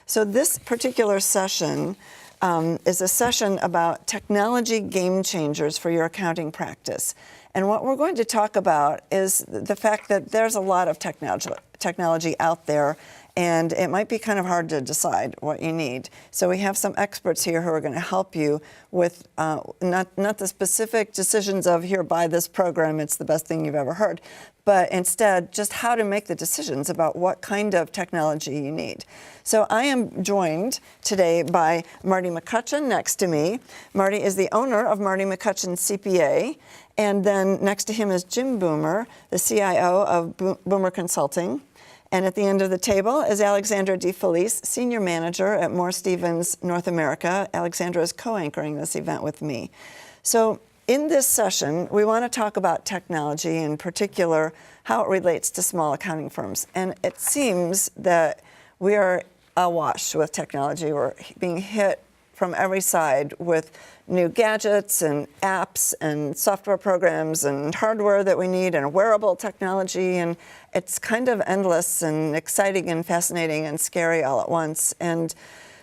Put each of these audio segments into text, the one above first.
So this particular session is a session about technology game changers for your accounting practice. And what we're going to talk about is the fact that there's a lot of technology out there, and it might be kind of hard to decide what you need. So we have some experts here who are going to help you with not the specific decisions of, here, buy this program, it's the best thing you've ever heard, but instead just how to make the decisions about what kind of technology you need. So I am joined today by Marty McCutcheon next to me. Marty is the owner of Marty McCutcheon CPA. And then next to him is Jim Boomer, the CIO of Boomer Consulting. And at the end of the table is Alexandra DeFelice, Senior Manager at Moore Stephens North America. Alexandra is co-anchoring this event with me. So in this session, we want to talk about technology, in particular, how it relates to small accounting firms. And it seems that we are awash with technology. We're being hit from every side with new gadgets and apps and software programs and hardware that we need and wearable technology, and it's kind of endless and exciting and fascinating and scary all at once. And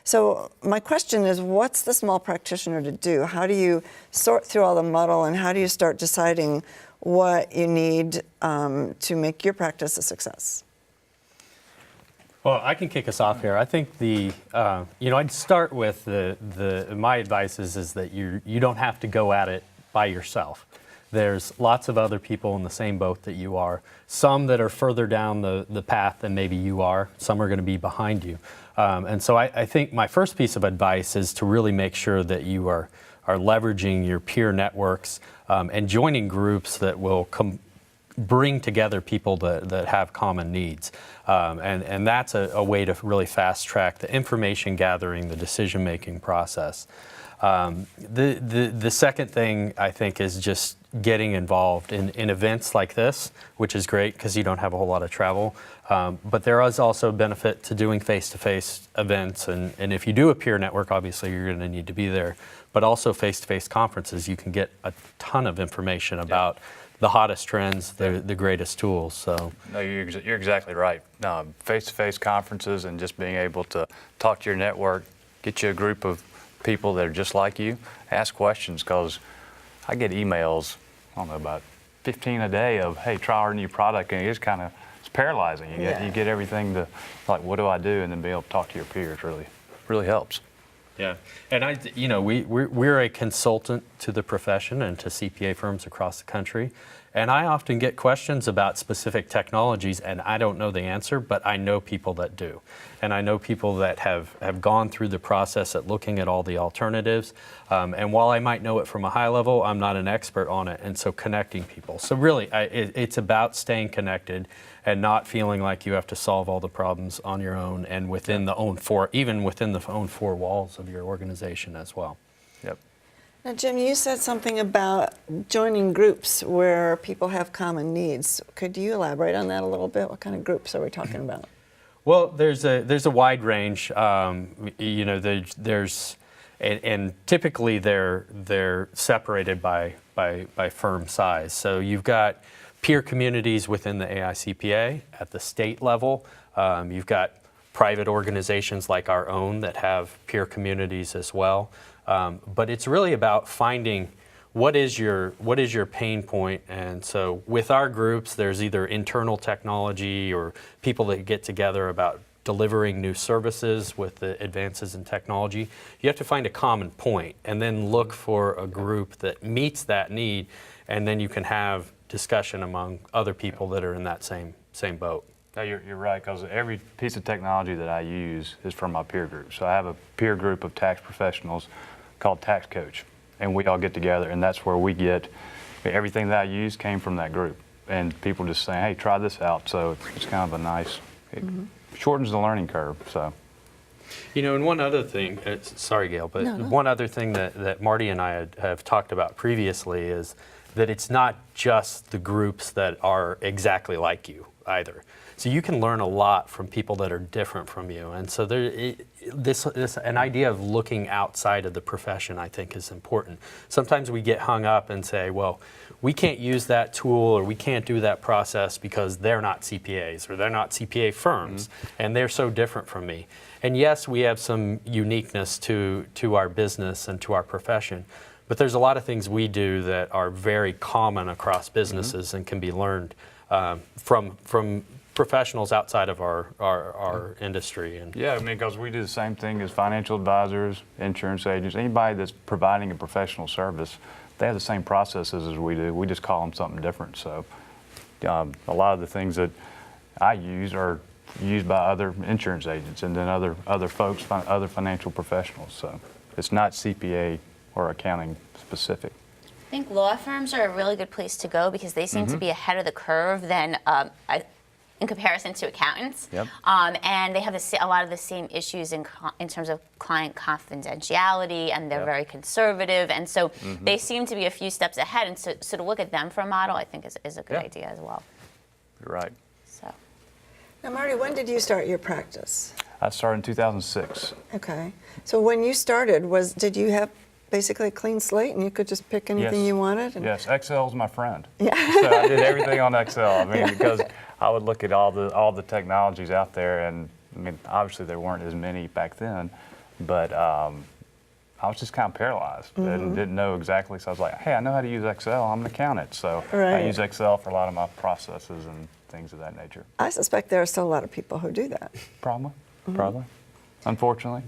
so my question is, what's the small practitioner to do? How do you sort through all the muddle, and how do you start deciding what you need to make your practice a success? Well, I can kick us off here. I think I'd start with my advice is that you don't have to go at it by yourself. There's lots of other people in the same boat that you are. Some that are further down the path than maybe you are. Some are going to be behind you. And so I think my first piece of advice is to really make sure that you are leveraging your peer networks and joining groups that will bring together people that have common needs. And that's a way to really fast track the information gathering, the decision-making process. The second thing, I think, is just getting involved in events like this, which is great because you don't have a whole lot of travel. But there is also a benefit to doing face-to-face events. And if you do a peer network, obviously you're going to need to be there. But also face-to-face conferences, you can get a ton of information about the hottest trends, the greatest tools. So no, you're exactly right. Face-to-face conferences and just being able to talk to your network, get you a group of people that are just like you, ask questions, because I get emails, I don't know, about 15 a day of, hey, try our new product, and it's paralyzing. You get everything to, like, what do I do? And then be able to talk to your peers really helps. Yeah, and we're a consultant to the profession and to CPA firms across the country, and I often get questions about specific technologies, and I don't know the answer, but I know people that do, and I know people that have gone through the process at looking at all the alternatives, and while I might know it from a high level, I'm not an expert on it, and so connecting people. So really, it's about staying connected and not feeling like you have to solve all the problems on your own and within the own four walls of your organization as well. Yep. Now, Jim, you said something about joining groups where people have common needs. Could you elaborate on that a little bit? What kind of groups are we talking about? Well, there's a wide range. And typically they're separated by firm size. So you've got peer communities within the AICPA at the state level. You've got private organizations like our own that have peer communities as well. But it's really about finding what is your pain point. And so with our groups, there's either internal technology or people that get together about delivering new services with the advances in technology. You have to find a common point and then look for a group that meets that need, and then you can have discussion among other people that are in that same boat. No, you're right, because every piece of technology that I use is from my peer group. So I have a peer group of tax professionals called Tax Coach, and we all get together, and that's where we get everything that I use came from that group, and people just saying, hey, try this out. So it's kind of a nice, it shortens the learning curve. So. And one other thing, sorry, Gail, but one other thing that Marty and I have talked about previously is that it's not just the groups that are exactly like you either. So you can learn a lot from people that are different from you. And so an idea of looking outside of the profession, I think, is important. Sometimes we get hung up and say, well, we can't use that tool or we can't do that process because they're not CPAs or they're not CPA firms and they're so different from me. And yes, we have some uniqueness to our business and to our profession, but there's a lot of things we do that are very common across businesses and can be learned from professionals outside of our industry. And Yeah, I mean, because we do the same thing as financial advisors, insurance agents, anybody that's providing a professional service, they have the same processes as we do. We just call them something different. So a lot of the things that I use are used by other insurance agents and then other folks, other financial professionals. So it's not CPA or accounting specific. I think law firms are a really good place to go because they seem to be ahead of the curve than in comparison to accountants. Yep. And they have a lot of the same issues in terms of client confidentiality, and they're very conservative. And so they seem to be a few steps ahead. And so to look at them for a model, I think is a good idea as well. You're right. So. Now, Marty, when did you start your practice? I started in 2006. Okay. So when you started, did you have basically a clean slate and you could just pick anything Yes. you wanted? Yes, Excel is my friend. Yeah. So I did everything on Excel. I mean, because I would look at all the technologies out there, and I mean, obviously there weren't as many back then, but I was just kind of paralyzed and didn't know exactly. So I was like, hey, I know how to use Excel. I'm an accountant, so Right. I use Excel for a lot of my processes and things of that nature. I suspect there are still a lot of people who do that. Probably, unfortunately.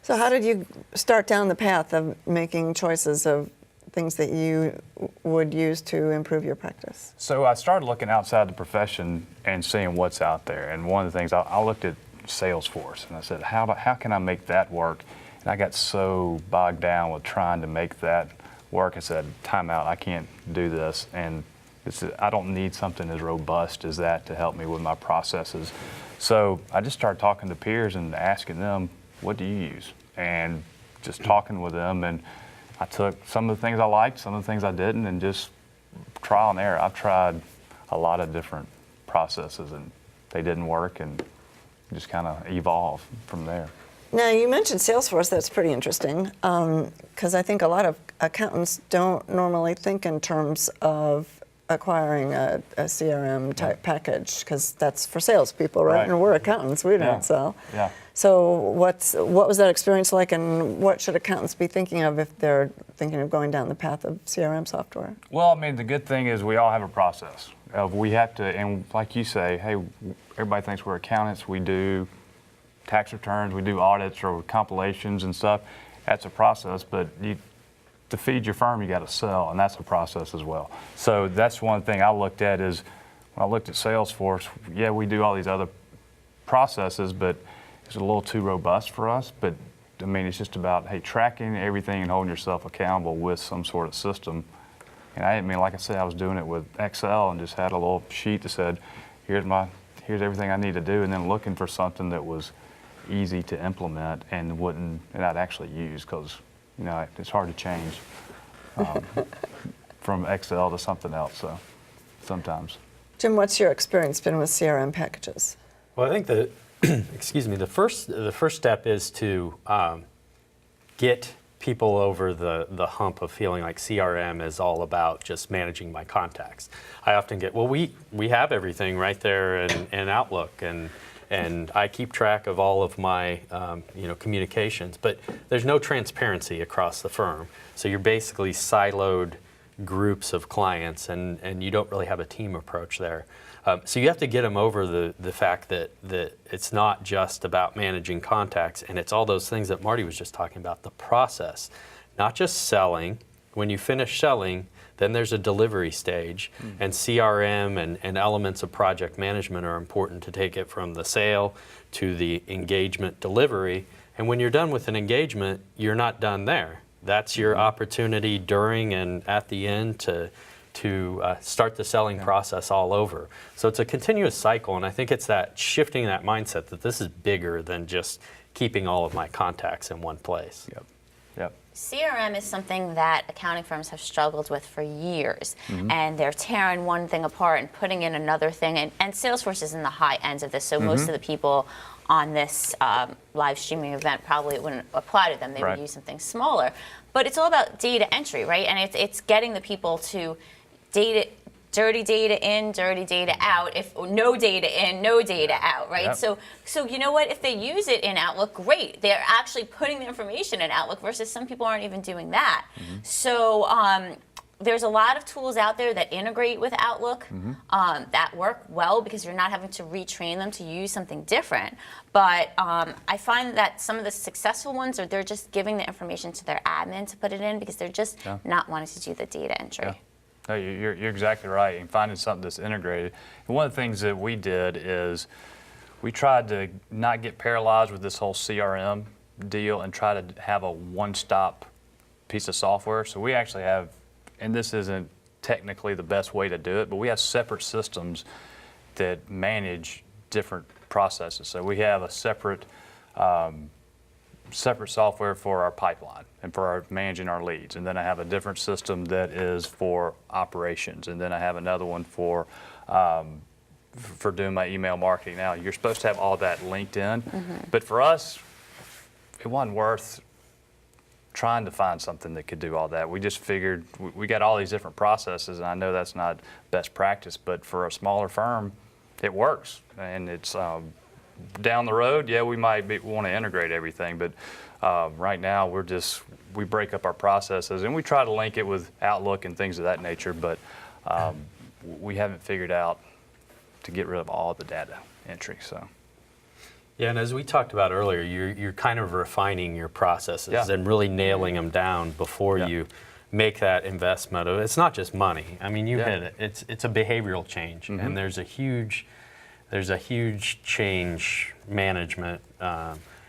So how did you start down the path of making choices of things that you would use to improve your practice? So I started looking outside the profession and seeing what's out there. And one of the things, I looked at Salesforce and I said, how can I make that work? And I got so bogged down with trying to make that work. I said, time out, I can't do this. And I don't need something as robust as that to help me with my processes. So I just started talking to peers and asking them, what do you use? And just talking with them, and I took some of the things I liked, some of the things I didn't, and just trial and error. I've tried a lot of different processes and they didn't work, and just kind of evolve from there. Now, you mentioned Salesforce. That's pretty interesting because I think a lot of accountants don't normally think in terms of acquiring a CRM type package because that's for salespeople, right? Right. And we're accountants, we don't sell. Yeah. So what was that experience like, and what should accountants be thinking of if they're thinking of going down the path of CRM software? Well, I mean, the good thing is we all have a process. We have to, and like you say, hey, everybody thinks we're accountants. We do tax returns, we do audits or compilations and stuff. That's a process, but to feed your firm, you got to sell, and that's a process as well. So that's one thing I looked at is when I looked at Salesforce, yeah, we do all these other processes, but it's a little too robust for us. But I mean, it's just about, hey, tracking everything and holding yourself accountable with some sort of system. And I mean, like I said, I was doing it with Excel and just had a little sheet that said, here's everything I need to do, and then looking for something that was easy to implement and I'd actually use, because you know, it's hard to change from Excel to something else, so sometimes. Jim, what's your experience been with CRM packages? Well, I think the first step is to get people over the hump of feeling like CRM is all about just managing my contacts. I often get, well, we have everything right there in Outlook, and I keep track of all of my communications, but there's no transparency across the firm. So you're basically siloed groups of clients, and you don't really have a team approach there. So you have to get them over the fact that it's not just about managing contacts, and it's all those things that Marty was just talking about, the process, not just selling. When you finish selling, then there's a delivery stage, and CRM and elements of project management are important to take it from the sale to the engagement delivery. And when you're done with an engagement, you're not done there. That's your opportunity during and at the end to start the selling process all over. So it's a continuous cycle, and I think it's that shifting that mindset that this is bigger than just keeping all of my contacts in one place. Yep. CRM is something that accounting firms have struggled with for years, and they're tearing one thing apart and putting in another thing, and Salesforce is in the high ends of this, so most of the people on this live streaming event, probably it wouldn't apply to them. They Right. would use something smaller. But it's all about data entry, right? And it's getting the people to dirty data in, dirty data out. If no data in, no data out, right? Yep. So you know what? If they use it in Outlook, great. They're actually putting the information in Outlook versus some people aren't even doing that. So there's a lot of tools out there that integrate with Outlook that work well because you're not having to retrain them to use something different. But I find that some of the successful ones are they're just giving the information to their admin to put it in because they're just not wanting to do the data entry. Yeah. No, you're exactly right. And finding something that's integrated. And one of the things that we did is we tried to not get paralyzed with this whole CRM deal and try to have a one-stop piece of software. So we actually have, and this isn't technically the best way to do it, but we have separate systems that manage different processes. So we have a separate software for our pipeline and for our managing our leads. And then I have a different system that is for operations. And then I have another one for doing my email marketing. Now, you're supposed to have all that linked in. But for us, it wasn't worth trying to find something that could do all that. We just figured we got all these different processes, and I know that's not best practice, but for a smaller firm, it works. And it's down the road, yeah, we might want to integrate everything, but right now we break up our processes and we try to link it with Outlook and things of that nature, but we haven't figured out to get rid of all the data entry. So. Yeah, and as we talked about earlier, you're kind of refining your processes Yeah. and really nailing them down before Yeah. you make that investment. It's not just money. I mean, you Yeah. hit it. It's a behavioral change, and there's a huge change management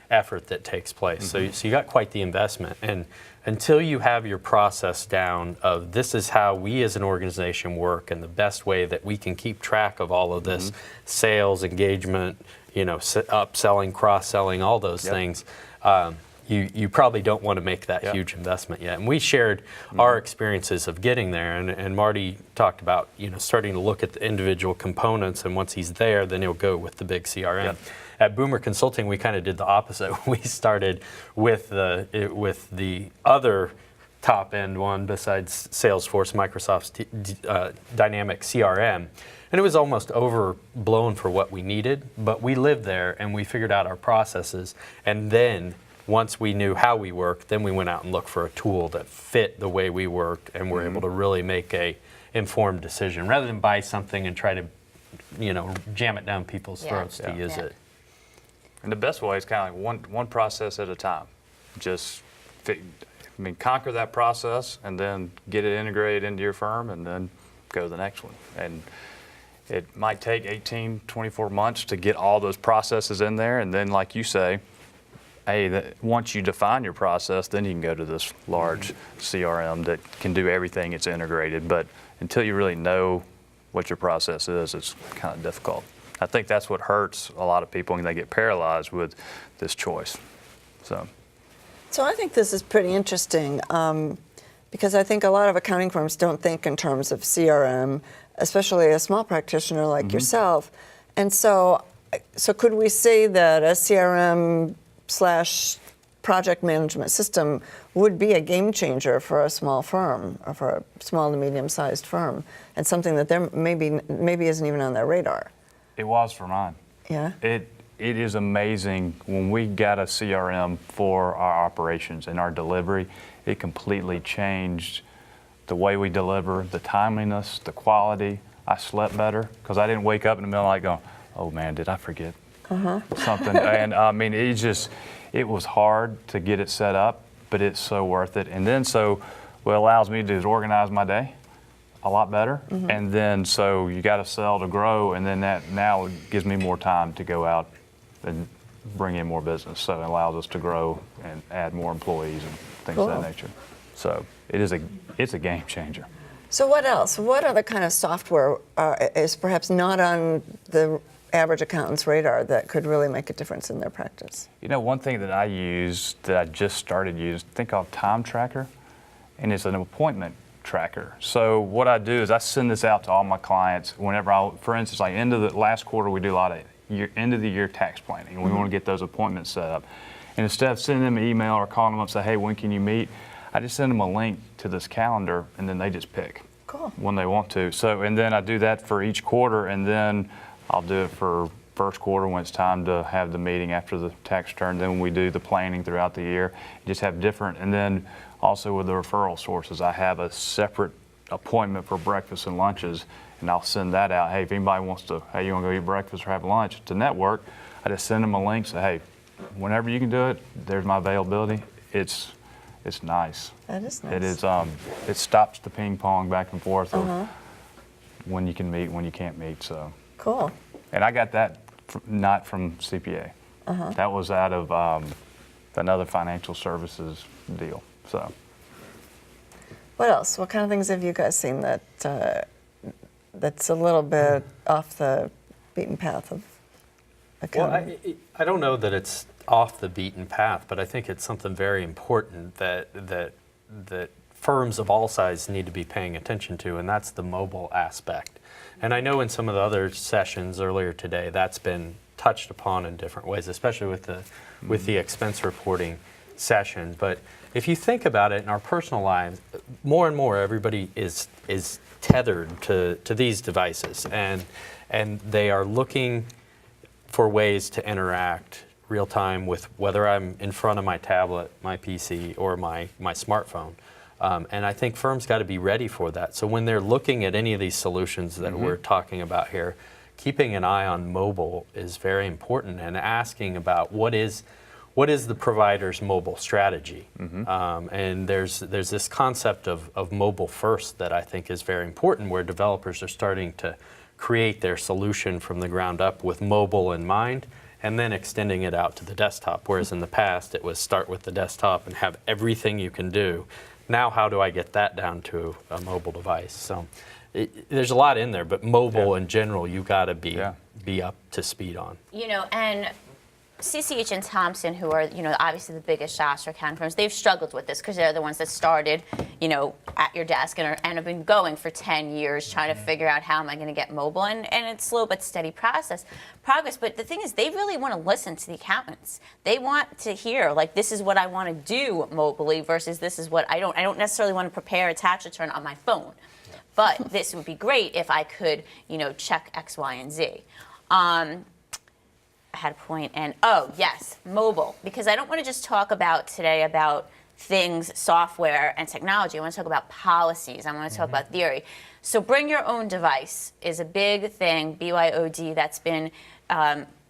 effort that takes place. So you got quite the investment, and until you have your process down of this is how we as an organization work, and the best way that we can keep track of all of this sales engagement, upselling, cross-selling, all those things, you probably don't want to make that huge investment yet. And we shared our experiences of getting there, and Marty talked about starting to look at the individual components, and once he's there, then he'll go with the big CRM. Yep. At Boomer Consulting, we kind of did the opposite. We started with the other top-end one besides Salesforce, Microsoft's Dynamics CRM. And it was almost overblown for what we needed, but we lived there and we figured out our processes. And then once we knew how we worked, then we went out and looked for a tool that fit the way we worked and were able to really make a informed decision rather than buy something and try to, jam it down people's throats to use it. And the best way is kind of like one process at a time. Just conquer that process and then get it integrated into your firm and then go to the next one. And it might take 18, 24 months to get all those processes in there. And then, like you say, once you define your process, then you can go to this large CRM that can do everything. It's integrated. But until you really know what your process is, it's kind of difficult. I think that's what hurts a lot of people when they get paralyzed with this choice. So I think this is pretty interesting because I think a lot of accounting firms don't think in terms of CRM, especially a small practitioner like yourself. And so could we say that a CRM / project management system would be a game changer for a small firm or for a small to medium-sized firm, and something that there maybe isn't even on their radar? it was for mine. Yeah. It is amazing when we got a CRM for our operations and our delivery. It completely changed the way we deliver, the timeliness, the quality. I slept better because I didn't wake up in the middle of the night going, oh man, did I forget something? And I mean, it was hard to get it set up, but it's so worth it. And then what it allows me to do is organize my day a lot better. And then so you got to sell to grow, and then that now gives me more time to go out and bring in more business. So it allows us to grow and add more employees and things of that nature. So it's a game changer. So what else? What other kind of software is perhaps not on the average accountant's radar that could really make a difference in their practice? You know, one thing that I use that I just started using, think called Time Tracker, and it's an appointment tracker. So what I do is I send this out to all my clients whenever for instance, like end of the last quarter, we do a lot of end of the year tax planning, and we want to get those appointments set up. And instead of sending them an email or calling them up and say, hey, when can you meet? I just send them a link to this calendar, and then they just pick when they want to. So, and then I do that for each quarter, and then I'll do it for first quarter when it's time to have the meeting after the tax return. Then we do the planning throughout the year. Just have different, and then also with the referral sources, I have a separate appointment for breakfast and lunches, and I'll send that out. Hey, if anybody wants to, hey, you want to go eat breakfast or have lunch to network, I just send them a link, say, hey, whenever you can do it, there's my availability. It's nice. That is nice. It is. It stops the ping pong back and forth of when you can meet, when you can't meet. So Cool. And I got that not from CPA. That was out of another financial services deal. So. What else? What kind of things have you guys seen that that's a little bit off the beaten path of accounting? Well, I don't know that it's off the beaten path, but I think it's something very important that firms of all sizes need to be paying attention to, and that's the mobile aspect. And I know in some of the other sessions earlier today, that's been touched upon in different ways, especially with the expense reporting session. But if you think about it in our personal lives, more and more everybody is tethered to these devices, and they are looking for ways to interact real time with whether I'm in front of my tablet, my PC, or my smartphone. And I think firms got to be ready for that. So when they're looking at any of these solutions that we're talking about here, keeping an eye on mobile is very important, and asking about what is the provider's mobile strategy. And there's this concept of mobile first that I think is very important, where developers are starting to create their solution from the ground up with mobile in mind, and then extending it out to the desktop. Whereas in the past, it was start with the desktop and have everything you can do. Now, how do I get that down to a mobile device? So there's a lot in there, but mobile in general, you got to be up to speed on. You know, and CCH and Thompson, who are, you know, obviously the biggest shops for accounting firms, they've struggled with this because they're the ones that started, you know, at your desk and have been going for 10 years trying to figure out how am I going to get mobile. And it's slow but steady progress. But the thing is, they really want to listen to the accountants. They want to hear, like, this is what I want to do mobily versus this is what I don't necessarily want to prepare a tax return on my phone. But this would be great if I could, you know, check X, Y, and Z. I had a point, and oh yes, mobile, because I don't want to just talk about today about things, software and technology. I want to talk about policies. I want to talk about theory. So bring your own device is a big thing, BYOD, that's been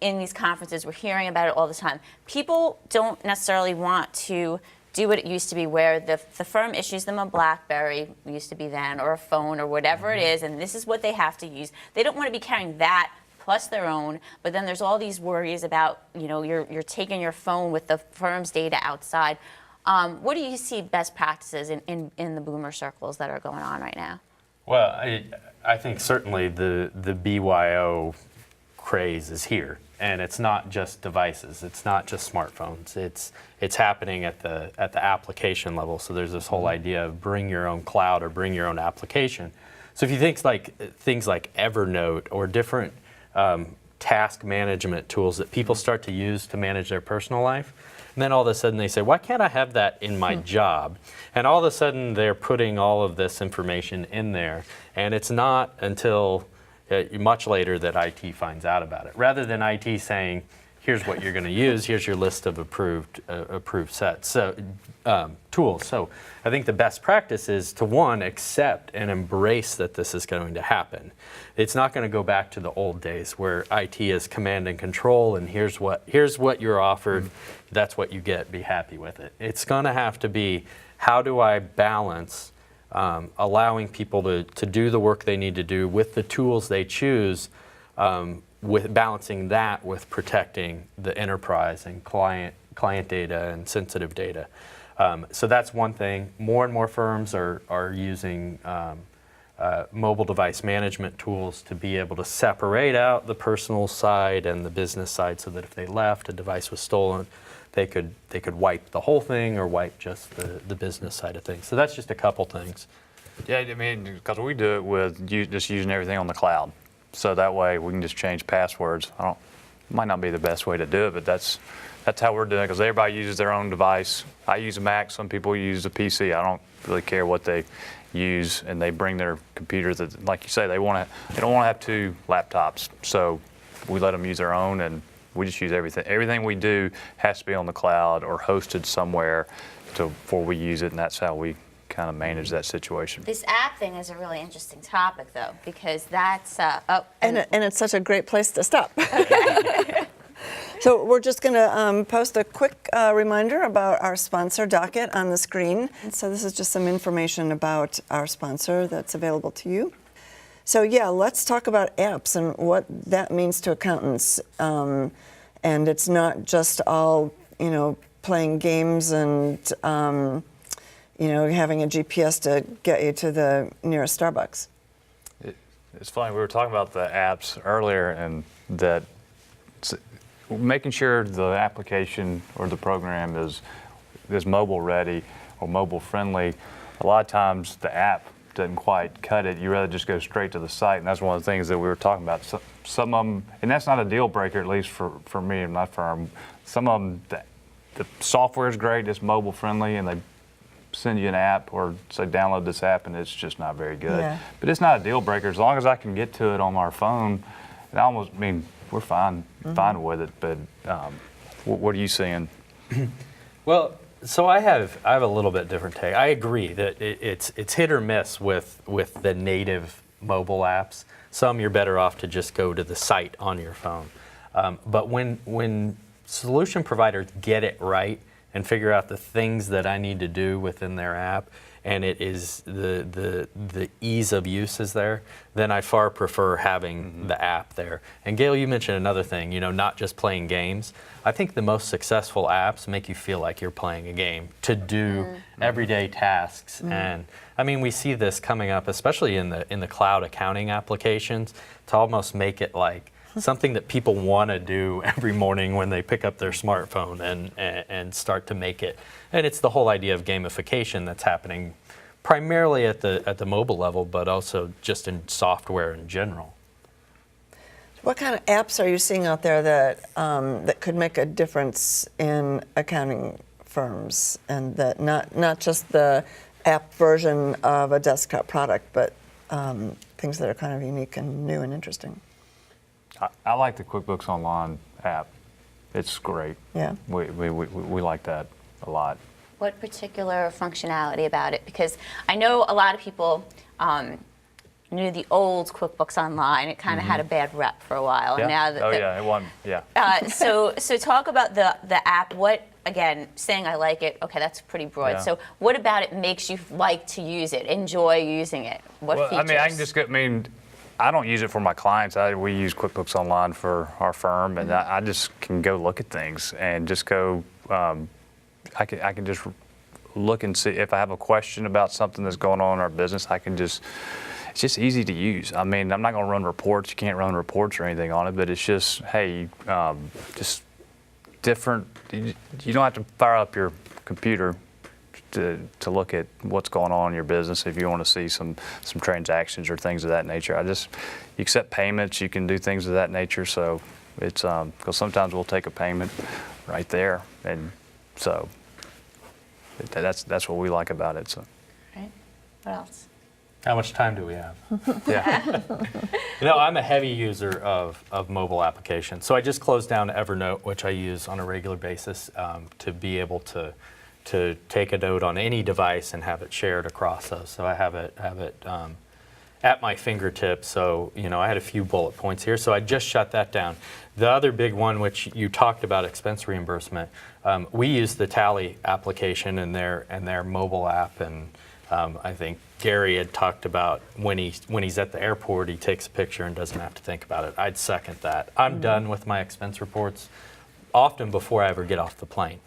in these conferences. We're hearing about it all the time. People don't necessarily want to do what it used to be, where the firm issues them a BlackBerry, used to be then, or a phone or whatever it is, and this is what they have to use. They don't want to be carrying that plus their own, but then there's all these worries about, you know, you're taking your phone with the firm's data outside. What do you see best practices in the boomer circles that are going on right now? Well, I think certainly the BYO craze is here, and it's not just devices, it's not just smartphones, it's happening at the application level. So there's this whole idea of bring your own cloud or bring your own application. So if you think things like Evernote or different task management tools that people start to use to manage their personal life, and then all of a sudden they say, why can't I have that in my job? And all of a sudden they're putting all of this information in there, and it's not until much later that IT finds out about it, rather than IT saying, here's what you're going to use, here's your list of approved sets, tools. So I think the best practice is to, one, accept and embrace that this is going to happen. It's not going to go back to the old days where IT is command and control, and here's what you're offered, that's what you get, be happy with it. It's going to have to be, how do I balance allowing people to do the work they need to do with the tools they choose, with balancing that with protecting the enterprise and client data and sensitive data. So that's one thing. More and more firms are using mobile device management tools to be able to separate out the personal side and the business side, so that if they left, a device was stolen, they could wipe the whole thing or wipe just the business side of things. So that's just a couple things. Yeah, I mean, because we do it with just using everything on the cloud. So that way we can just change passwords. might not be the best way to do it, but that's how we're doing it, because everybody uses their own device. I use a Mac, some people use a PC. I don't really care what they use, and they bring their computers that, like you say, they don't want to have 2 laptops. So we let them use their own, and we just use everything. Everything we do has to be on the cloud or hosted somewhere before we use it, and that's how we kind of manage that situation. This app thing is a really interesting topic, though, because that's And it's such a great place to stop. So we're just going to post a quick reminder about our sponsor docket on the screen. So this is just some information about our sponsor that's available to you. So yeah, let's talk about apps and what that means to accountants. And it's not just all, playing games and, having a GPS to get you to the nearest Starbucks. It's funny, we were talking about the apps earlier, and that making sure the application or the program is mobile ready or mobile friendly. A lot of times the app doesn't quite cut it. You rather just go straight to the site, and that's one of the things that we were talking about. Some of them, and that's not a deal breaker, at least for me and my firm. Some of them, the software is great, it's mobile friendly, and they send you an app or say download this app, and it's just not very good. Yeah. But it's not a deal breaker as long as I can get to it on our phone. We're fine with it. But what are you seeing? Well, so I have a little bit different take. I agree that it's hit or miss with the native mobile apps. Some you're better off to just go to the site on your phone. But when solution providers get it right and figure out the things that I need to do within their app, and it is the ease of use is there, then I far prefer having the app there. And Gail, you mentioned another thing, not just playing games. I think the most successful apps make you feel like you're playing a game to do everyday tasks. And I mean, we see this coming up, especially in the cloud accounting applications, to almost make it like something that people want to do every morning when they pick up their smartphone and start to make it. And it's the whole idea of gamification that's happening primarily at the mobile level, but also just in software in general. What kind of apps are you seeing out there that could make a difference in accounting firms, and that not just the app version of a desktop product, but things that are kind of unique and new and interesting? I like the QuickBooks Online app. It's great. Yeah. We like that a lot. What particular functionality about it? Because I know a lot of people knew the old QuickBooks Online. It kind of had a bad rep for a while. And now It won. Yeah. So talk about the app. What, again, saying I like it, okay, that's pretty broad. Yeah. So what about it makes you like to use it, enjoy using it? What features? I can just go, I don't use it for my clients. We use QuickBooks Online for our firm, and I just can go look at things and just go. I can just look and see if I have a question about something that's going on in our business. It's just easy to use. I'm not going to run reports. You can't run reports or anything on it, but it's just, hey, just different. You don't have to fire up your computer to look at what's going on in your business if you want to see some transactions or things of that nature. You accept payments, you can do things of that nature. So it's because sometimes we'll take a payment right there, and so that's what we like about it. So. Right. What else? How much time do we have? Yeah. I'm a heavy user of mobile applications. So I just closed down Evernote, which I use on a regular basis to be able to take a note on any device and have it shared across those. So I have it at my fingertips. So I had a few bullet points here. So I just shut that down. The other big one, which you talked about, expense reimbursement. We use the Tally application and their mobile app, and I think Gary had talked about when he's at the airport, he takes a picture and doesn't have to think about it. I'd second that. I'm done with my expense reports often before I ever get off the plane.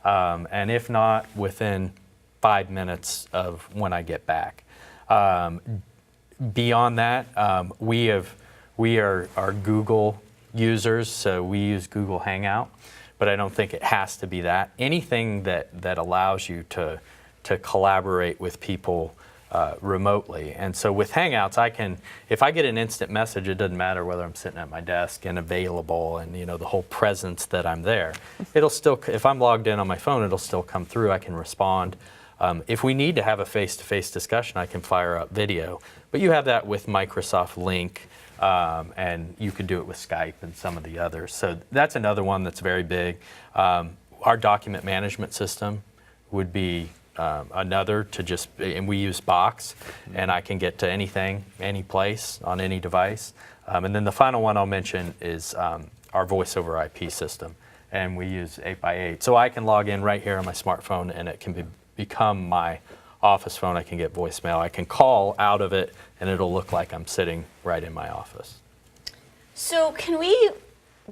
And if not, within 5 minutes of when I get back. Beyond that, we are Google users, so we use Google Hangout, but I don't think it has to be that. Anything that allows you to collaborate with people remotely. And so with Hangouts, if I get an instant message, it doesn't matter whether I'm sitting at my desk and available and the whole presence that I'm there. It'll still, if I'm logged in on my phone, it'll still come through. I can respond. If we need to have a face-to-face discussion, I can fire up video. But you have that with Microsoft Link, and you can do it with Skype and some of the others. So that's another one that's very big. Our document management system would be another and we use Box, and I can get to anything, any place, on any device. And then the final one I'll mention is our voice over IP system, and we use 8x8. So I can log in right here on my smartphone, and it can become my office phone. I can get voicemail. I can call out of it, and it'll look like I'm sitting right in my office. So can we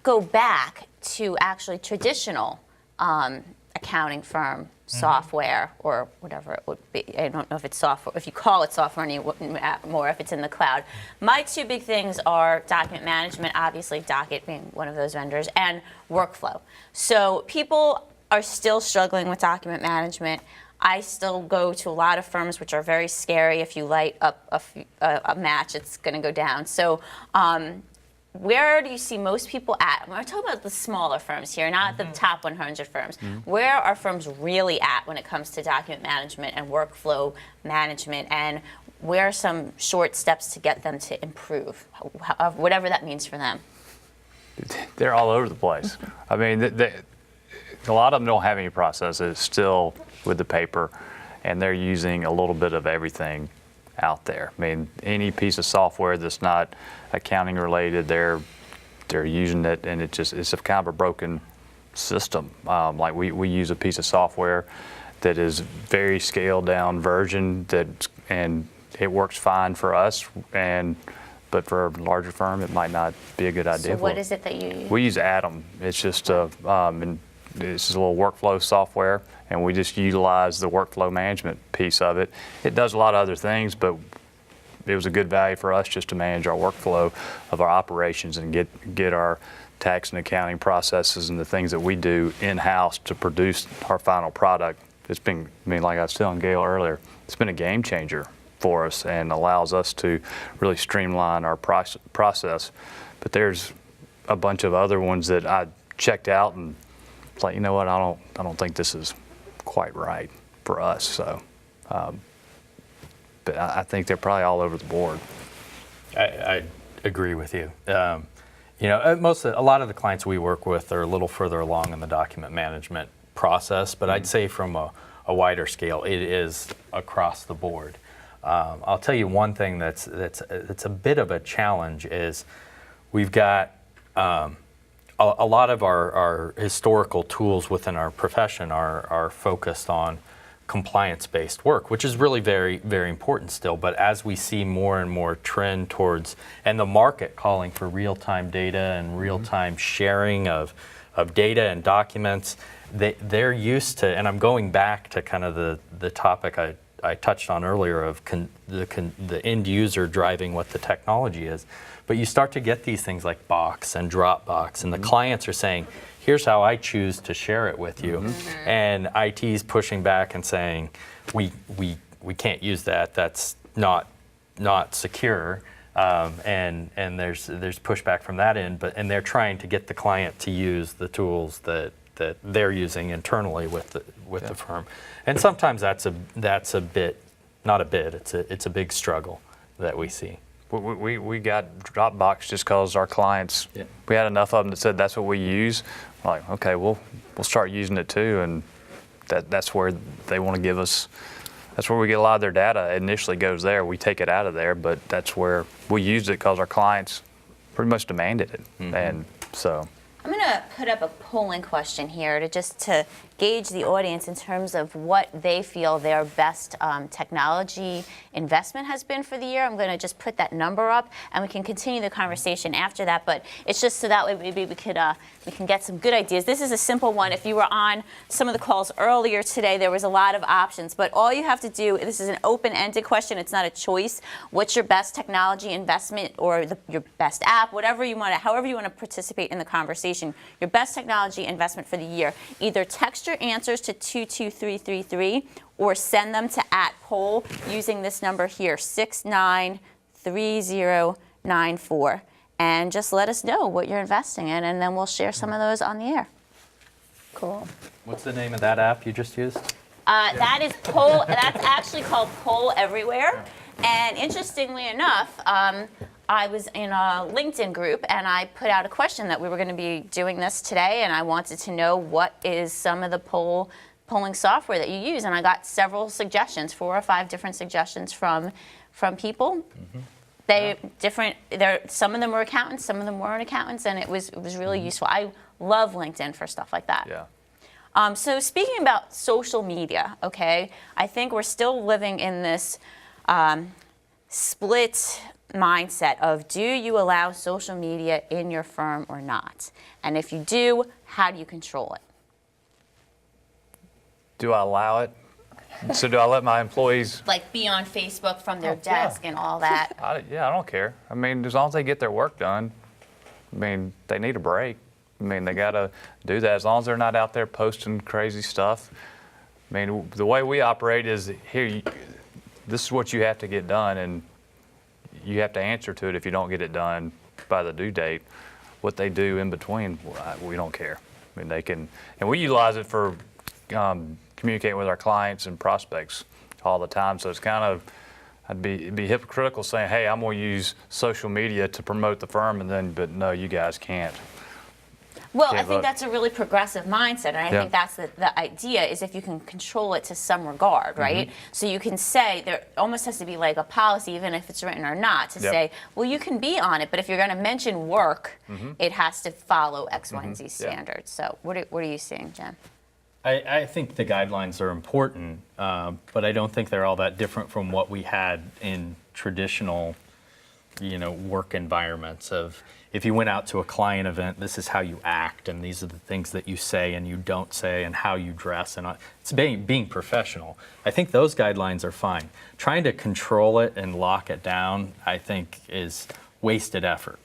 go back to actually traditional accounting firm software or whatever it would be? I don't know if it's software, if you call it software anymore, if it's in the cloud. My two big things are document management, obviously Docket being one of those vendors, and workflow. So people are still struggling with document management. I still go to a lot of firms which are very scary. If you light up a match, it's going to go down. So where do you see most people at? We're talking about the smaller firms here, not the top 100 firms. Where are firms really at when it comes to document management and workflow management, and where are some short steps to get them to improve, whatever that means for them? They're all over the place. I mean, a lot of them don't have any processes still with the paper, and they're using a little bit of everything out there. I mean, any piece of software that's not accounting related, they're using it, and it's a kind of a broken system. Like we use a piece of software that is very scaled down version and it works fine for us, but for a larger firm, it might not be a good idea. So what is it that you use? We use Atom. It's just it's a little workflow software, and we just utilize the workflow management piece of it. It does a lot of other things, but it was a good value for us just to manage our workflow of our operations and get our tax and accounting processes and the things that we do in-house to produce our final product. It's been, like I was telling Gail earlier, it's been a game changer for us and allows us to really streamline our process. But there's a bunch of other ones that I checked out and it's like, you know what, I don't think this is quite right for us. So, but I think they're probably all over the board. I agree with you. A lot of the clients we work with are a little further along in the document management process, but I'd say from a wider scale, it is across the board. I'll tell you one thing that's a bit of a challenge is we've got a lot of our historical tools within our profession are focused on compliance-based work, which is really very, very important still. But as we see more and more trend towards, and the market calling for real-time data and real-time sharing of data and documents, they're used to, and I'm going back to kind of the topic I touched on earlier of the end user driving what the technology is. But you start to get these things like Box and Dropbox, and the clients are saying, here's how I choose to share it with you. And IT's pushing back and saying, we can't use that, that's not secure. And there's pushback from that end, and they're trying to get the client to use the tools that they're using internally with the firm. And sometimes it's a big struggle that we see. We got Dropbox just because our clients, we had enough of them that said that's what we use. Like, okay, we'll start using it too, and that's where they want to give us. That's where we get a lot of their data. It initially goes there. We take it out of there, but that's where we used it because our clients pretty much demanded it, and so. I'm going to put up a polling question here to gauge the audience in terms of what they feel their best technology investment has been for the year. I'm going to just put that number up, and we can continue the conversation after that. But it's just so that way maybe we can get some good ideas. This is a simple one. If you were on some of the calls earlier today, there was a lot of options. But all you have to do, this is an open-ended question. It's not a choice. What's your best technology investment or your best app, however you want to participate in the conversation. your best technology investment for the year. Either text your answers to 22333 or send them to @poll using this number here, 693094. And just let us know what you're investing in, and then we'll share some of those on the air. Cool. What's the name of that app you just used? That is Poll. That's actually called Poll Everywhere. And interestingly enough, I was in a LinkedIn group and I put out a question that we were going to be doing this today, and I wanted to know what is some of the polling software that you use, and I got several suggestions, 4 or 5 different suggestions from people. Mm-hmm. Some of them were accountants, some of them weren't accountants, and it was really useful. I love LinkedIn for stuff like that. Yeah. So speaking about social media, okay, I think we're still living in this split mindset of, do you allow social media in your firm or not? And if you do, how do you control it? Do I allow it? So do I let my employees? Like be on Facebook from their desk and all that. I don't care. I mean, as long as they get their work done, I mean, they need a break. I mean, they got to do that as long as they're not out there posting crazy stuff. I mean, the way we operate is here, this is what you have to get done, and you have to answer to it if you don't get it done by the due date. What they do in between, we don't care. I mean, they can, and we utilize it for communicating with our clients and prospects all the time. So it's kind of, it'd be hypocritical saying, hey, I'm going to use social media to promote the firm, but no, you guys can't. Well, I think that's a really progressive mindset, and I think that's the idea, is if you can control it to some regard, right? Mm-hmm. So you can say, there almost has to be like a policy, even if it's written or not, to say, well, you can be on it, but if you're going to mention work, it has to follow X, Y, and Z standards. So what are you seeing, Jen? I think the guidelines are important, but I don't think they're all that different from what we had in traditional, work environments of, if you went out to a client event, this is how you act, and these are the things that you say and you don't say, and how you dress, and it's being professional. I think those guidelines are fine. Trying to control it and lock it down, I think, is wasted effort.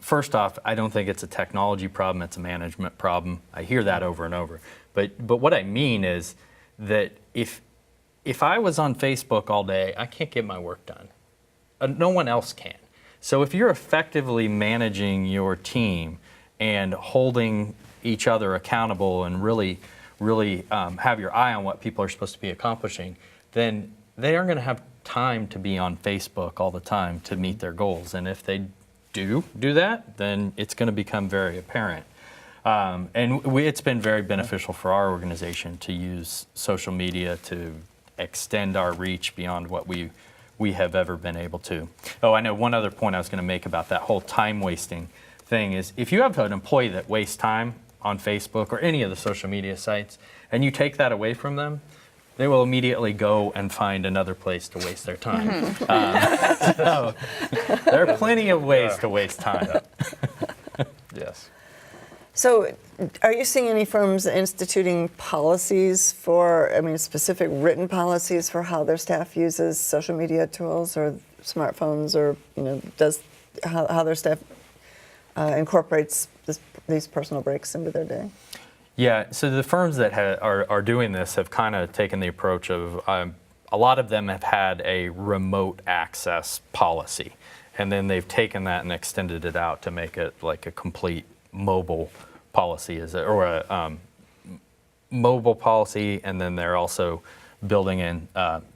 First off, I don't think it's a technology problem, it's a management problem. I hear that over and over. But what I mean is that if I was on Facebook all day, I can't get my work done. No one else can. So if you're effectively managing your team and holding each other accountable and really have your eye on what people are supposed to be accomplishing, then they aren't going to have time to be on Facebook all the time to meet their goals. And if they do that, then it's going to become very apparent. It's been very beneficial for our organization to use social media to extend our reach beyond what we have ever been able to. Oh, I know one other point I was going to make about that whole time wasting thing is, if you have an employee that wastes time on Facebook or any of the social media sites, and you take that away from them, they will immediately go and find another place to waste their time. So there are plenty of ways to waste time. Yes. So are you seeing any firms instituting policies specific written policies for how their staff uses social media tools or smartphones, or, how their staff incorporates these personal breaks into their day? Yeah, so the firms that are doing this have kind of taken the approach of, a lot of them have had a remote access policy, and then they've taken that and extended it out to make it like a complete mobile policy, or a mobile policy, and then they're also building in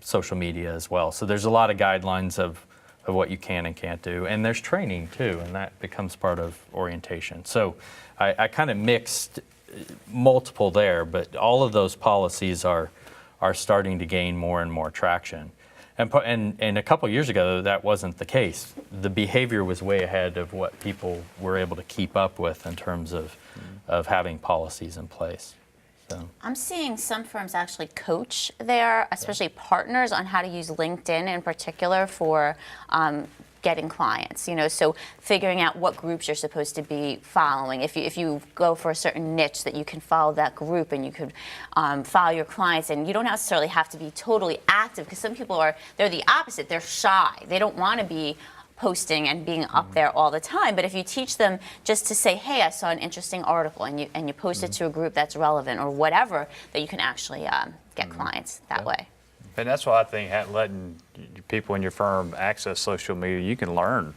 social media as well. So there's a lot of guidelines of what you can and can't do, and there's training too, and that becomes part of orientation. So I kind of mixed multiple there, but all of those policies are starting to gain more and more traction. And a couple years ago, that wasn't the case. The behavior was way ahead of what people were able to keep up with in terms of having policies in place. So I'm seeing some firms actually coach their, especially partners, on how to use LinkedIn in particular for getting clients, so figuring out what groups you're supposed to be following. If you go for a certain niche, that you can follow that group and you could follow your clients, and you don't necessarily have to be totally active, because some people they're the opposite. They're shy. They don't want to be posting and being up there all the time. But if you teach them just to say, hey, I saw an interesting article, and you post it to a group that's relevant or whatever, that you can actually get clients that way. And that's why I think letting people in your firm access social media, you can learn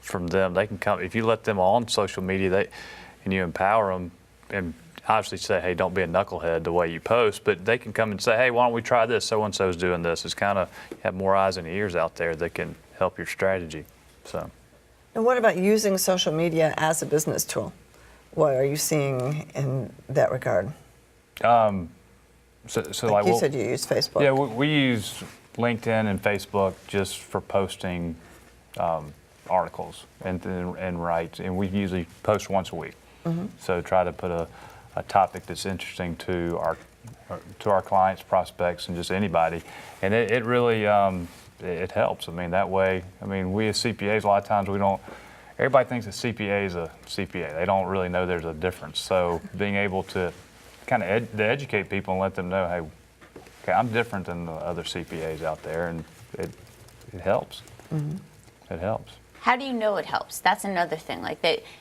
from them. They can come, if you let them on social media, and you empower them, and obviously say, hey, don't be a knucklehead the way you post, but they can come and say, hey, why don't we try this? So-and-so's doing this. It's kind of, you have more eyes and ears out there that can help your strategy. So. And what about using social media as a business tool? What are you seeing in that regard? So like you said, you use Facebook. Yeah, we use LinkedIn and Facebook just for posting articles and write, and we usually post once a week. So try to put a topic that's interesting to our clients, prospects, and just anybody, and it really it helps. I mean, that way, I mean, we as CPAs, a lot of times we don't. Everybody thinks a CPA is a CPA. They don't really know there's a difference. So being able to kind of educate people and let them know, hey, okay, I'm different than the other CPAs out there, and it helps. It helps. How do you know it helps? That's another thing. Like,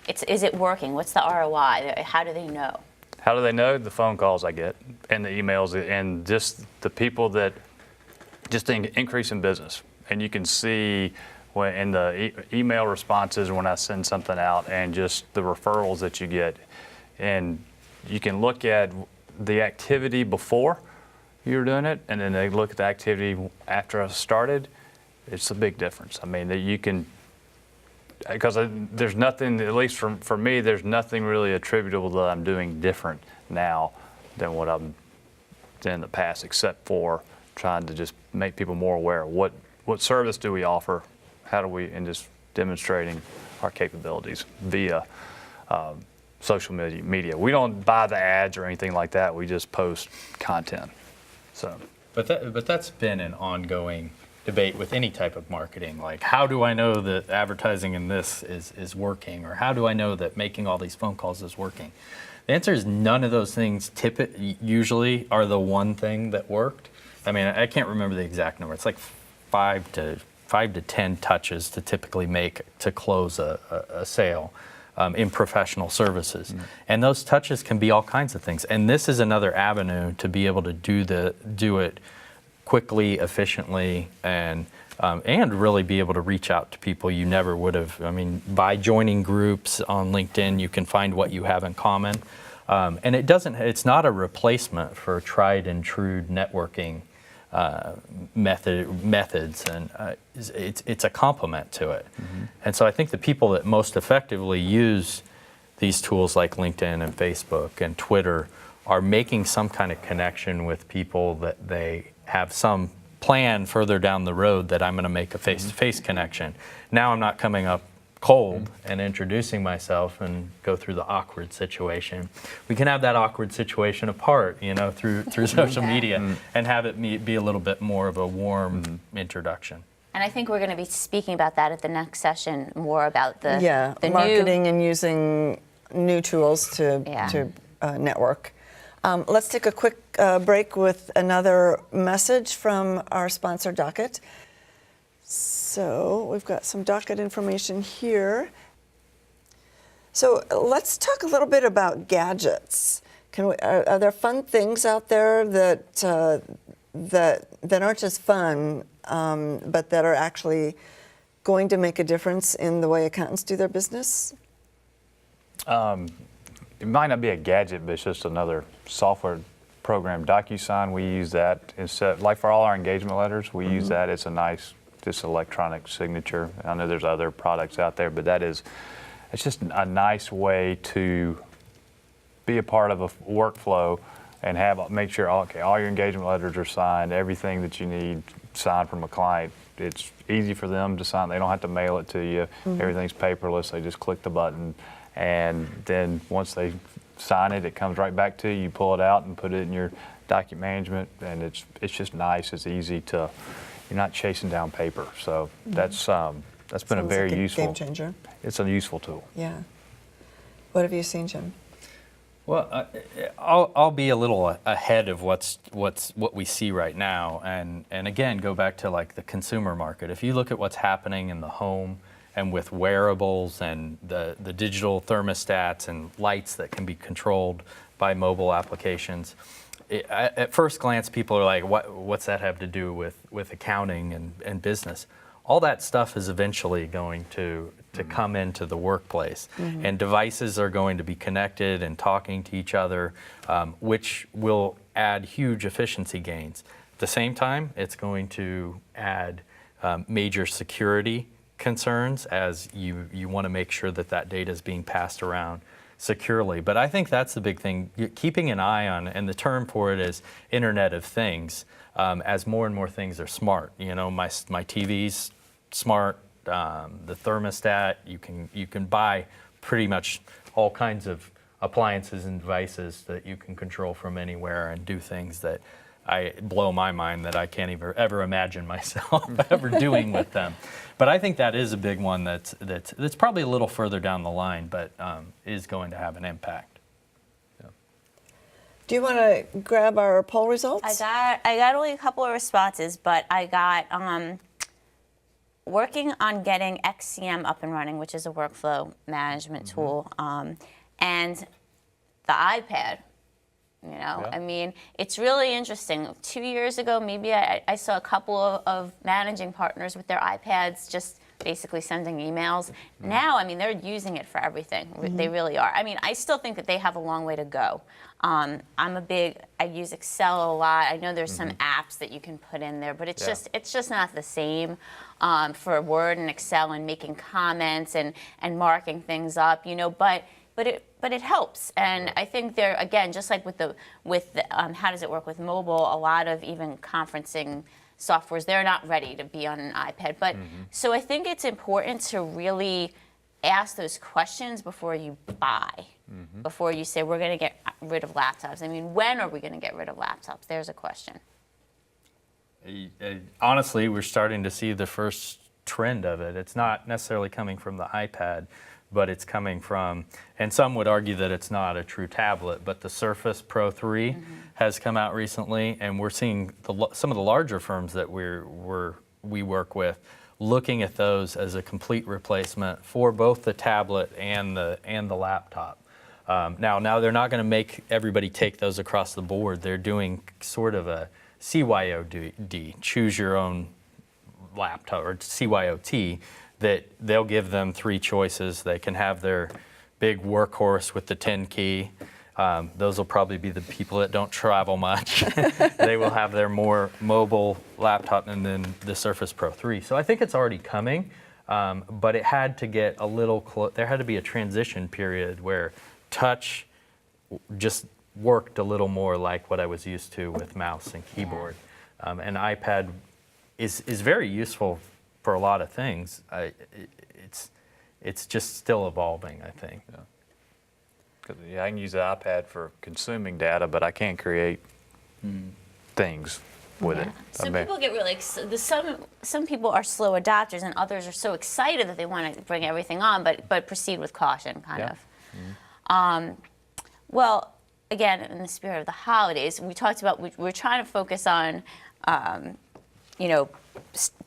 is it working? What's the ROI? How do they know? How do they know? The phone calls I get, and the emails, and just the people that just increase in business. And you can see when in the email responses when I send something out, and just the referrals that you get, and you can look at the activity before you were doing it, and then they look at the activity after I started. It's a big difference. I mean, that you can, because there's nothing, at least for me, there's nothing really attributable that I'm doing different now than what I've done in the past, except for trying to just make people more aware of what service do we offer, how do we, and just demonstrating our capabilities via social media. We don't buy the ads or anything like that. We just post content. So, but that's been an ongoing debate with any type of marketing. Like, how do I know that advertising in this is working, or how do I know that making all these phone calls is working? The answer is none of those things usually are the one thing that worked. I mean, I can't remember the exact number. It's like 5 to 10 touches to typically make to close a sale. In professional services. And those touches can be all kinds of things. And this is another avenue to be able to do it quickly, efficiently, and really be able to reach out to people you never would have. I mean, by joining groups on LinkedIn, you can find what you have in common. And it's not a replacement for tried and true networking methods, and it's a complement to it. And so I think the people that most effectively use these tools like LinkedIn and Facebook and Twitter are making some kind of connection with people that they have some plan further down the road that I'm going to make a face-to-face connection. Now I'm not coming up cold and introducing myself and go through the awkward situation. We can have that awkward situation apart, through social media, and have it be a little bit more of a warm introduction. And I think we're going to be speaking about that at the next session, more about the marketing and using new tools to network. Let's take a quick break with another message from our sponsor, Docket. So we've got some Docket information here. So let's talk a little bit about gadgets. Are there fun things out there that aren't just fun, but that are actually going to make a difference in the way accountants do their business? It might not be a gadget, but it's just another software program. DocuSign, we use that instead, like for all our engagement letters, we use that. It's a nice, just electronic signature. I know there's other products out there, but it's just a nice way to be a part of a workflow and make sure, all your engagement letters are signed, everything that you need signed from a client. It's easy for them to sign. They don't have to mail it to you. Everything's paperless. They just click the button, and then once they sign it, it comes right back to you. You pull it out and put it in your document management, and it's just nice. It's easy to, you're not chasing down paper. So that's been a very useful game changer. It's a useful tool. Yeah. What have you seen, Jim? Well, I'll be a little ahead of what we see right now, and again go back to like the consumer market. If you look at what's happening in the home and with wearables and the digital thermostats and lights that can be controlled by mobile applications. At first glance, people are like, what's that have to do with accounting and business? All that stuff is eventually going to come into the workplace. And devices are going to be connected and talking to each other, which will add huge efficiency gains. At the same time, it's going to add major security concerns as you want to make sure that data is being passed around securely. But I think that's the big thing, keeping an eye on, and the term for it is Internet of Things, as more and more things are smart. You know, my TV's smart, the thermostat, you can buy pretty much all kinds of appliances and devices that you can control from anywhere and do things that blow my mind that I can't ever imagine myself ever doing with them. But I think that is a big one that's probably a little further down the line, but is going to have an impact. Do you want to grab our poll results? I got only a couple of responses, but I got working on getting XCM up and running, which is a workflow management tool, and the iPad. You know, I mean, it's really interesting. 2 years ago, maybe I saw a couple of managing partners with their iPads just basically sending emails. Now, I mean, they're using it for everything. They really are. I mean, I still think that they have a long way to go. I use Excel a lot. I know there's some apps that you can put in there, but it's just not the same for Word and Excel and making comments and marking things up, you know, but it helps, and I think there again, just like with the how does it work with mobile? A lot of even conferencing softwares, they're not ready to be on an iPad. But so I think it's important to really ask those questions before you buy, before you say we're going to get rid of laptops. I mean, when are we going to get rid of laptops? There's a question. Honestly, we're starting to see the first trend of it. It's not necessarily coming from the iPad, but it's coming from, and some would argue that it's not a true tablet, but the Surface Pro 3 has come out recently, and we're seeing some of the larger firms that we work with looking at those as a complete replacement for both the tablet and the laptop. Now they're not going to make everybody take those across the board. They're doing sort of a CYOD, choose your own laptop, or CYOT, that they'll give them 3 choices. They can have their big workhorse with the 10 key. Those will probably be the people that don't travel much. They will have their more mobile laptop, and then the Surface Pro 3. So I think it's already coming, but it had to get a little there had to be a transition period where touch just worked a little more like what I was used to with mouse and keyboard. And iPad is very useful for a lot of things. It's just still evolving, I think. I can use the iPad for consuming data, but I can't create things with it. Some people get really some people are slow adopters, and others are so excited that they want to bring everything on, but proceed with caution, kind of. Well, again, in the spirit of the holidays, we talked about we're trying to focus on you know,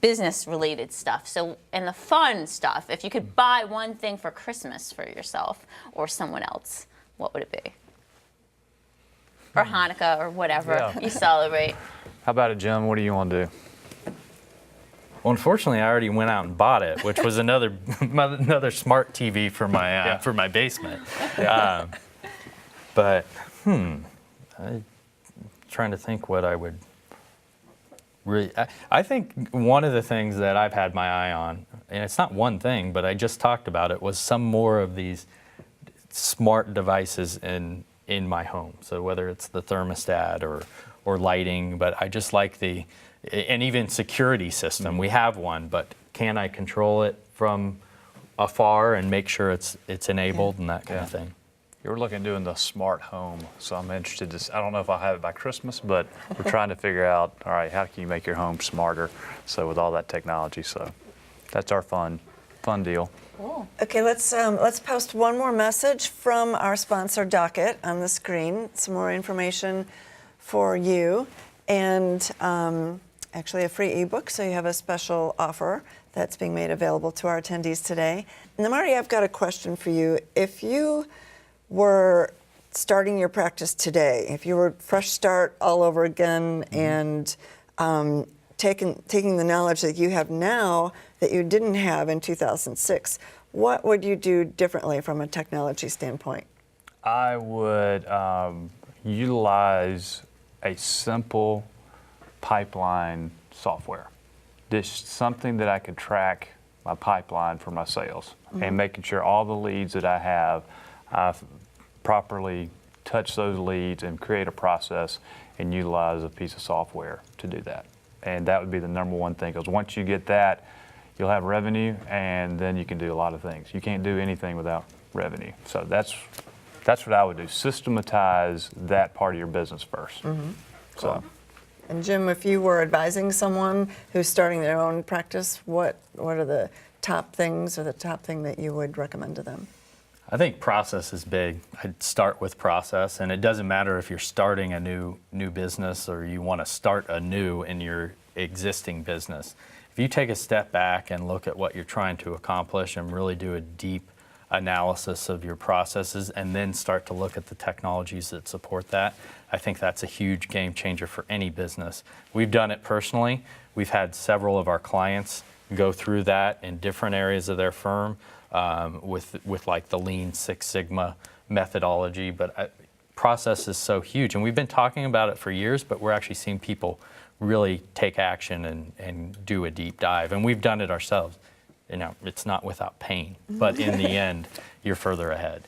business-related stuff. So, and the fun stuff, if you could buy one thing for Christmas for yourself or someone else, what would it be? Or Hanukkah, or whatever you celebrate. How about it, Jim? What do you want to do? Well, unfortunately, I already went out and bought it, which was another smart TV for my basement. But I'm trying to think what I would. Really, I think one of the things that I've had my eye on, and it's not one thing, but I just talked about it, was some more of these smart devices in my home. So whether it's the thermostat or lighting, but I just like and even security system. We have one, but can I control it from afar and make sure it's enabled and that kind of thing? You were looking at doing the smart home, so I'm interested to, I don't know if I'll have it by Christmas, but we're trying to figure out, all right, how can you make your home smarter? So with all that technology, so that's our fun deal. Cool. Okay, let's post one more message from our sponsor Docket on the screen. Some more information for you, and actually a free ebook, so you have a special offer that's being made available to our attendees today. And Marty, I've got a question for you. If you were starting your practice today, if you were fresh start all over again and taking the knowledge that you have now that you didn't have in 2006, what would you do differently from a technology standpoint? I would utilize a simple pipeline software. Just something that I could track my pipeline for my sales and making sure all the leads that I have, I've properly touch those leads and create a process and utilize a piece of software to do that. And that would be the number one thing, because once you get that, you'll have revenue, and then you can do a lot of things. You can't do anything without revenue. So that's what I would do. Systematize that part of your business first. So. And Jim, if you were advising someone who's starting their own practice, what are the top things or the top thing that you would recommend to them? I think process is big. I'd start with process, and it doesn't matter if you're starting a new business or you want to start anew in your existing business. If you take a step back and look at what you're trying to accomplish and really do a deep analysis of your processes and then start to look at the technologies that support that, I think that's a huge game changer for any business. We've done it personally. We've had several of our clients go through that in different areas of their firm with like the Lean Six Sigma methodology. But process is so huge, and we've been talking about it for years, but we're actually seeing people really take action and do a deep dive. And we've done it ourselves. You know, it's not without pain, but in the end, you're further ahead.